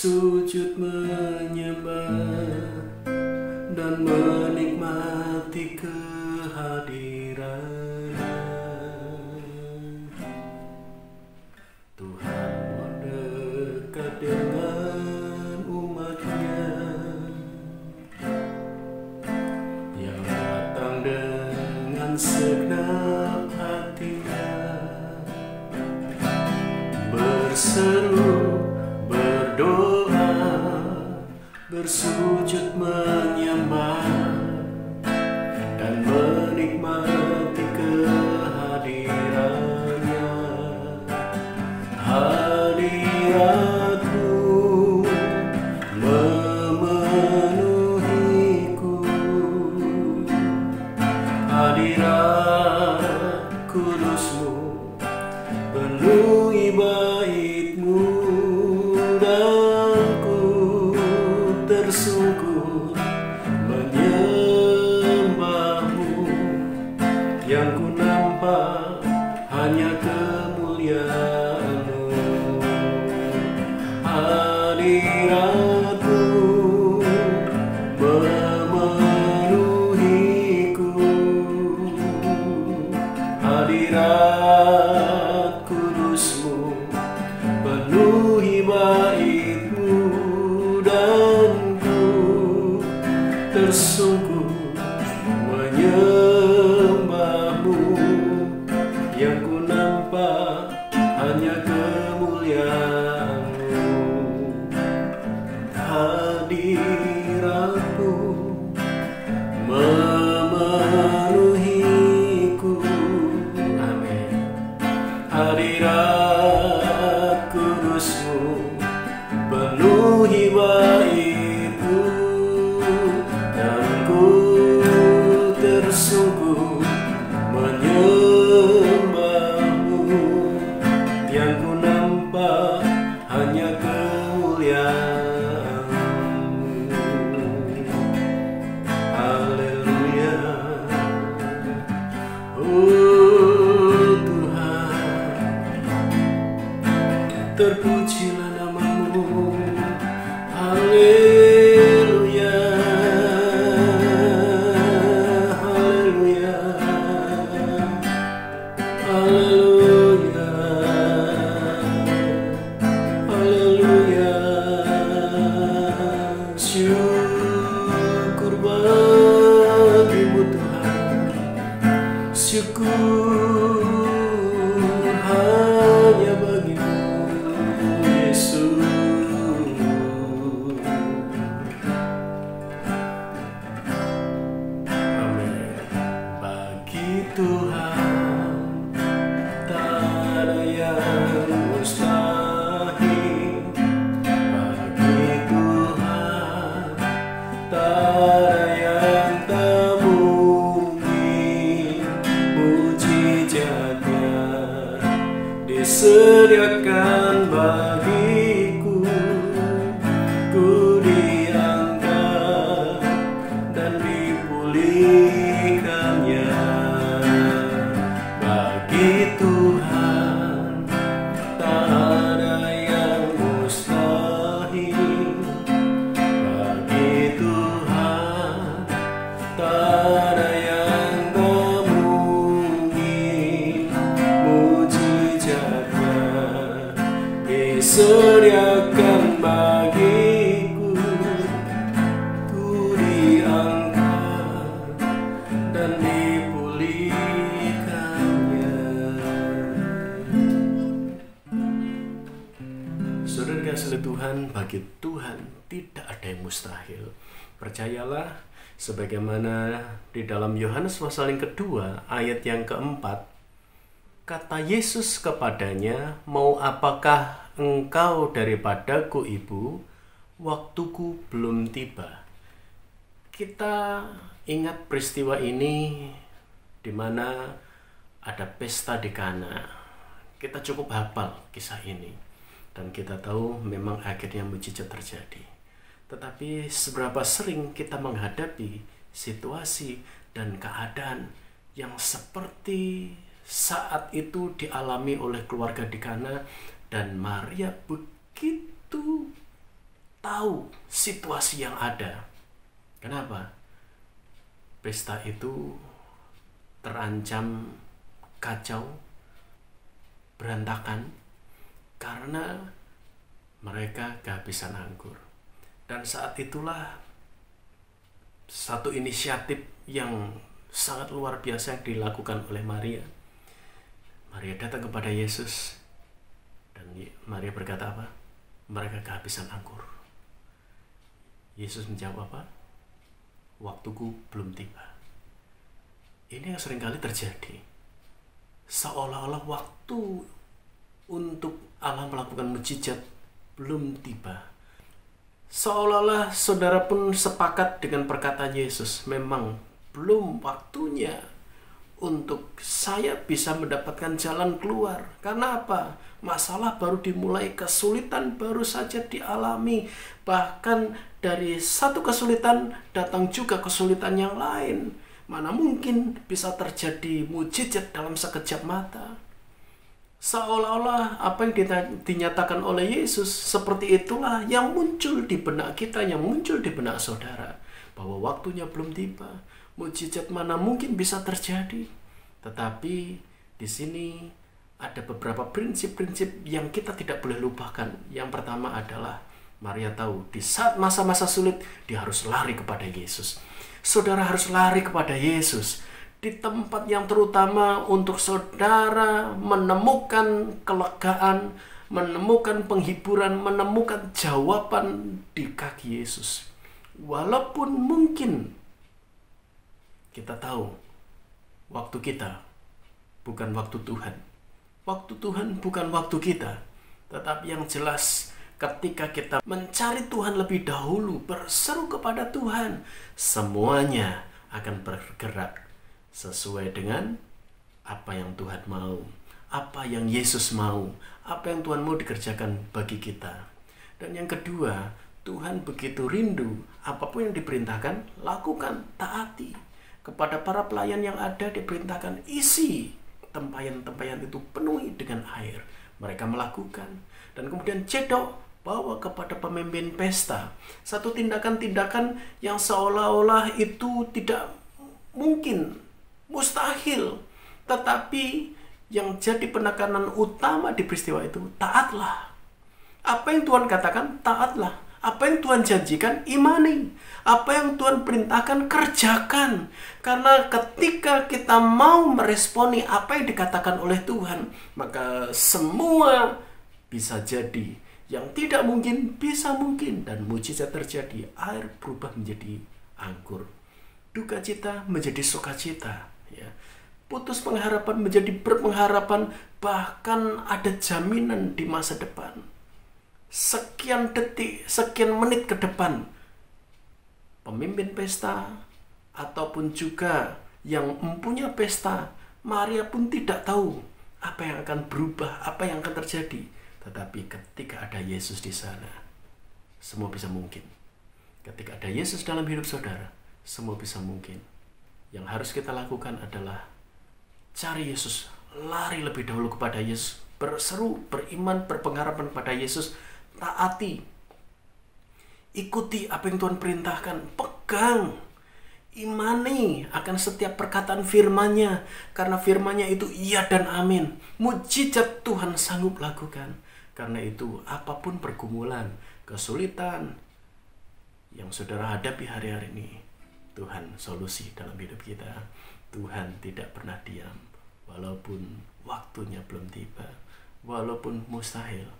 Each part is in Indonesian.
sujud menyembah dan menikmati kehadiran-Nya. Tuhan mendekat dengan umat-Nya yang datang dengan segenap hatinya, berseru, berdoa, bersujud menyembah dan menikmati kehadiran-Nya. Hadirat-Mu memenuhiku, hadirat kudus-Mu penuhi bait-Mu, dan ku tersungkur menyembah-Mu. Yang ku nampak hanya kemuliaan-Mu. Hadirat-Mu memenuhiku, hadirat kudus-Mu penuhi bait-Mu, dan ku tersungkur menyembah-Mu. Yang ku nampak hanya kemuliaan-Mu. Hadirat-Mu memenuhiku, amin. Hadirat kudus-Mu penuhi bait-Mu, dan ku tersungkur menyembah-Mu. Yang ku nampak hanya kemuliaan-Mu. Haleluya. Oh Tuhan, terpujilah nama-Mu. Haleluya, haleluya, haleluya, haleluya. Syukur bagi-Mu Tuhan, syukur hanya bagi-Mu Yesus. Amin. Bagi Tuhan tak ada yang mustahil. Bagi Tuhan tak ada yang tak mungkin. Mujizatnya disediakan bagiku, ku diangkat dan dipulihkannya. Bagi Tuhan tak ada yang mustahil. Bagi Tuhan tak ada yang tak mungkin. Mujizatnya disediakan bagiku, ku diangkat dan dipulihkannya. Saudara kasih Tuhan, bagi Tuhan tidak ada yang mustahil. Percayalah, sebagaimana di dalam Yohanes pasal yang kedua ayat yang keempat, kata Yesus kepadanya, "Mau apakah engkau daripadaku, Ibu? Waktuku belum tiba." Kita ingat peristiwa ini di mana ada pesta di Kana. Kita cukup hafal kisah ini, dan kita tahu memang akhirnya mujizat terjadi. Tetapi seberapa sering kita menghadapi situasi dan keadaan yang seperti saat itu dialami oleh keluarga di Kana, dan Maria begitu tahu situasi yang ada. Kenapa? Pesta itu terancam kacau, berantakan, karena mereka kehabisan anggur. Dan saat itulah satu inisiatif yang sangat luar biasa yang dilakukan oleh Maria. Maria datang kepada Yesus, dan Maria berkata apa? Mereka kehabisan anggur. Yesus menjawab apa? Waktuku belum tiba. Ini yang seringkali terjadi. Seolah-olah waktu untuk Allah melakukan mukjizat belum tiba. Seolah-olah saudara pun sepakat dengan perkataan Yesus. Memang belum waktunya untuk saya bisa mendapatkan jalan keluar. Karena apa? Masalah baru dimulai, kesulitan baru saja dialami. Bahkan dari satu kesulitan datang juga kesulitan yang lain. Mana mungkin bisa terjadi mukjizat dalam sekejap mata. Seolah-olah apa yang dinyatakan oleh Yesus seperti itulah yang muncul di benak kita, yang muncul di benak saudara, bahwa waktunya belum tiba. Mukjizat mana mungkin bisa terjadi. Tetapi di sini ada beberapa prinsip-prinsip yang kita tidak boleh lupakan. Yang pertama adalah Maria tahu di saat masa-masa sulit dia harus lari kepada Yesus. Saudara harus lari kepada Yesus di tempat yang terutama untuk saudara menemukan kelegaan, menemukan penghiburan, menemukan jawaban di kaki Yesus. Walaupun mungkin kita tahu waktu kita bukan waktu Tuhan. Waktu Tuhan bukan waktu kita. Tetapi yang jelas ketika kita mencari Tuhan lebih dahulu, berseru kepada Tuhan, semuanya akan bergerak sesuai dengan apa yang Tuhan mau, apa yang Yesus mau, apa yang Tuhan mau dikerjakan bagi kita. Dan yang kedua, Tuhan begitu rindu apapun yang diperintahkan, lakukan, taati. Kepada para pelayan yang ada diperintahkan, isi tempayan-tempayan itu penuhi dengan air. Mereka melakukan. Dan kemudian cedok, bawa kepada pemimpin pesta. Satu tindakan-tindakan yang seolah-olah itu tidak mungkin, mustahil. Tetapi yang jadi penekanan utama di peristiwa itu, taatlah. Apa yang Tuhan katakan, taatlah. Apa yang Tuhan janjikan, imani. Apa yang Tuhan perintahkan, kerjakan. Karena ketika kita mau meresponi apa yang dikatakan oleh Tuhan, maka semua bisa jadi. Yang tidak mungkin, bisa mungkin. Dan mujizat terjadi. Air berubah menjadi anggur. Duka cita menjadi sukacita. Ya. Putus pengharapan menjadi berpengharapan. Bahkan ada jaminan di masa depan. Sekian detik, sekian menit ke depan, pemimpin pesta ataupun juga yang mempunyai pesta, Maria pun tidak tahu apa yang akan berubah, apa yang akan terjadi. Tetapi ketika ada Yesus di sana, semua bisa mungkin. Ketika ada Yesus dalam hidup saudara, semua bisa mungkin. Yang harus kita lakukan adalah cari Yesus, lari lebih dahulu kepada Yesus, berseru, beriman, berpengharapan pada Yesus, taati, ikuti apa yang Tuhan perintahkan, pegang, imani akan setiap perkataan firman-Nya, karena firman-Nya itu iya dan amin. Mujizat Tuhan sanggup lakukan. Karena itu apapun pergumulan, kesulitan yang saudara hadapi hari-hari ini, Tuhan solusi dalam hidup kita. Tuhan tidak pernah diam, walaupun waktunya belum tiba, walaupun mustahil.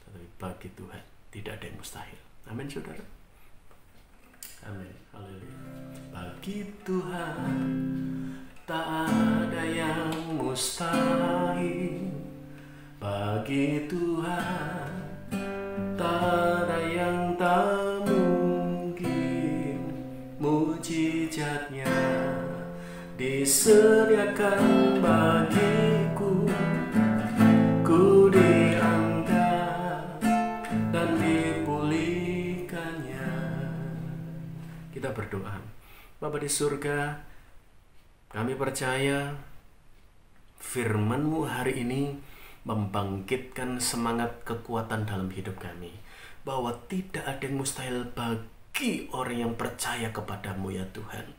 Tapi bagi Tuhan tidak ada yang mustahil. Amin saudara. Amin. Haleluya. Bagi Tuhan tak ada yang mustahil. Bagi Tuhan tak ada yang tak mungkin. Mujizatnya disediakan bagiku. Ku diangkat dan dipulihkannya. Kita berdoa. Bapa di surga, kami percaya firman-Mu hari ini membangkitkan semangat kekuatan dalam hidup kami. bahwa tidak ada yang mustahil bagi orang yang percaya kepadamu ya Tuhan.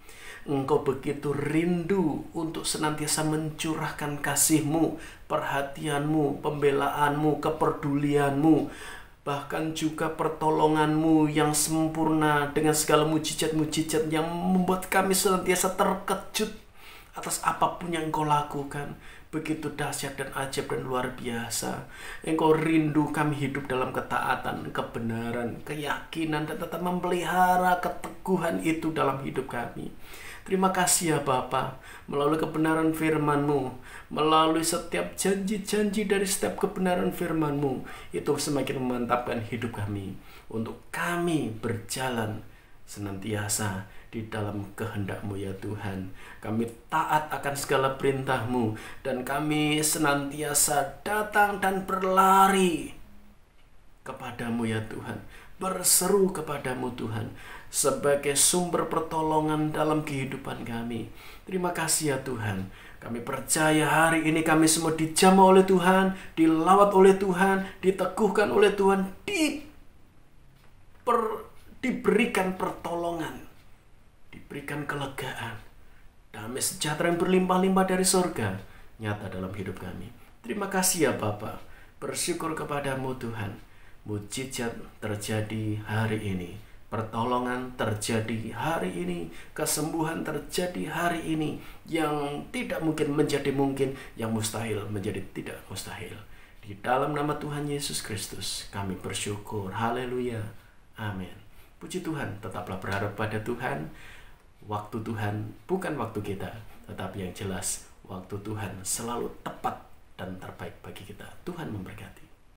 Engkau begitu rindu untuk senantiasa mencurahkan kasih-Mu, perhatian-Mu, pembelaan-Mu, kepedulian-Mu, bahkan juga pertolongan-Mu yang sempurna dengan segala mujizat-mujizat yang membuat kami senantiasa terkejut atas apapun yang Engkau lakukan. Begitu dahsyat dan ajaib dan luar biasa. Engkau rindu kami hidup dalam ketaatan, kebenaran, keyakinan, dan tetap memelihara keteguhan itu dalam hidup kami. Terima kasih ya Bapa, melalui kebenaran firman-Mu, melalui setiap janji-janji dari setiap kebenaran firman-Mu, itu semakin memantapkan hidup kami untuk kami berjalan senantiasa di dalam kehendak-Mu ya Tuhan. Kami taat akan segala perintah-Mu, dan kami senantiasa datang dan berlari kepadamu ya Tuhan, berseru kepadamu Tuhan, sebagai sumber pertolongan dalam kehidupan kami. Terima kasih ya Tuhan. Kami percaya hari ini kami semua dijamah oleh Tuhan, dilawat oleh Tuhan, diteguhkan oleh Tuhan, diberikan pertolongan, diberikan kelegaan, damai sejahtera yang berlimpah-limpah dari surga nyata dalam hidup kami. Terima kasih ya Bapa. Bersyukur kepadamu Tuhan. Mujizat terjadi hari ini, pertolongan terjadi hari ini, kesembuhan terjadi hari ini. Yang tidak mungkin menjadi mungkin, yang mustahil menjadi tidak mustahil. Di dalam nama Tuhan Yesus Kristus kami bersyukur. Haleluya. Amin. Puji Tuhan. Tetaplah berharap pada Tuhan. Waktu Tuhan bukan waktu kita, tetapi yang jelas waktu Tuhan selalu tepat dan terbaik bagi kita. Tuhan memberkati.